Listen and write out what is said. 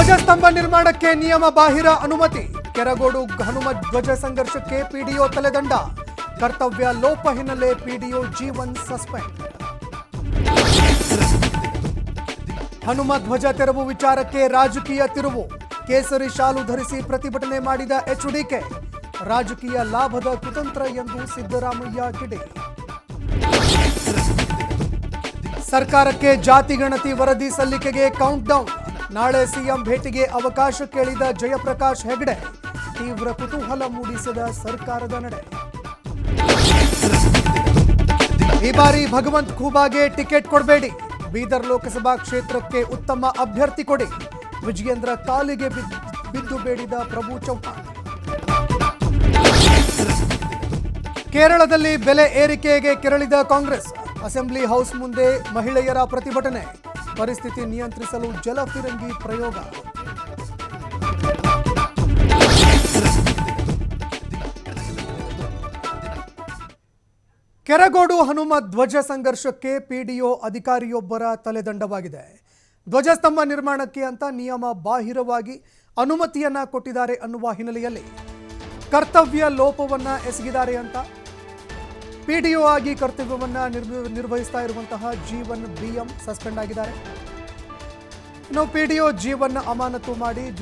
ಧ್ವಜಸ್ತಂಭ ನಿರ್ಮಾಣಕ್ಕೆ ನಿಯಮ ಬಾಹಿರ ಅನುಮತಿ. ಕೆರಗೋಡು ಹನುಮ ಧ್ವಜ ಸಂಘರ್ಷಕ್ಕೆ ಪಿಡಿಒ ತಲೆದಂಡ. ಕರ್ತವ್ಯ ಲೋಪ ಹಿನ್ನೆಲೆ ಪಿಡಿಒ ಜೀವನ್ ಸಸ್ಪೆಂಡ್. ಹನುಮ ಧ್ವಜ ತೆರವು ವಿಚಾರಕ್ಕೆ ರಾಜಕೀಯ ತಿರುವು. ಕೇಸರಿ ಶಾಲು ಧರಿಸಿ ಪ್ರತಿಭಟನೆ ಮಾಡಿದ ಎಚ್ಡಿಕೆ. ರಾಜಕೀಯ ಲಾಭದ ಕುತಂತ್ರ ಎಂದು ಸಿದ್ದರಾಮಯ್ಯ ಕಿಡಿ. ಸರ್ಕಾರಕ್ಕೆ ಜಾತಿ ಗಣತಿ ವರದಿ ಸಲ್ಲಿಕೆಗೆ ಕೌಂಟ್ ಡೌನ್. ನಾಳೆ ಸಿಎಂ ಭೇಟಿಗೆ ಅವಕಾಶ ಕೇಳಿದ ಜಯಪ್ರಕಾಶ್ ಹೆಗಡೆ. ತೀವ್ರ ಕುತೂಹಲ ಮೂಡಿಸಿದ ಸರ್ಕಾರದ ನಡೆ. ಈ ಬಾರಿ ಭಗವಂತ್ ಖೂಬಾಗೆ ಟಿಕೆಟ್ ಕೊಡಬೇಡಿ. ಬೀದರ್ ಲೋಕಸಭಾ ಕ್ಷೇತ್ರಕ್ಕೆ ಉತ್ತಮ ಅಭ್ಯರ್ಥಿ ಕೊಡಿ. ವಿಜಯೇಂದ್ರ ಕಾಲಿಗೆ ಬಿದ್ದು ಬೇಡಿದ ಪ್ರಭು ಚೌಹಾಣ್. ಕೇರಳದಲ್ಲಿ ಬೆಲೆ ಏರಿಕೆಗೆ ಕೆರಳಿದ ಕಾಂಗ್ರೆಸ್. ಅಸೆಂಬ್ಲಿ ಹೌಸ್ ಮುಂದೆ ಮಹಿಳೆಯರ ಪ್ರತಿಭಟನೆ. ಪರಿಸ್ಥಿತಿ ನಿಯಂತ್ರಿಸಲು ಜಲಫಿರಂಗಿ ಪ್ರಯೋಗ. ಕೆರಗೋಡು ಹನುಮ ಧ್ವಜ ಸಂಘರ್ಷಕ್ಕೆ ಪಿಡಿಒ ಅಧಿಕಾರಿಯೊಬ್ಬರ ತಲೆದಂಡವಾಗಿದೆ. ಧ್ವಜಸ್ತಂಭ ನಿರ್ಮಾಣಕ್ಕೆ ಅಂತ ನಿಯಮ ಬಾಹಿರವಾಗಿ ಅನುಮತಿಯನ್ನ ಕೊಟ್ಟಿದ್ದಾರೆ ಅನ್ನುವ ಹಿನ್ನೆಲೆಯಲ್ಲಿ ಕರ್ತವ್ಯ ಲೋಪವನ್ನ ಎಸಗಿದ್ದಾರೆ ಅಂತ ಪಿಡಿಒ ಆಗಿ ಕರ್ತವ್ಯವನ್ನ ನಿರ್ವಹಿಸ್ತಾ ಇರುವಂತಹ ಜೀವನ್ ಬಿಎಂ ಸಸ್ಪೆಂಡ್ ಆಗಿದ್ದಾರೆ. ಇನ್ನು ಪಿಡಿಒ ಜೀವನ್ ಅಮಾನತು ಮಾಡಿ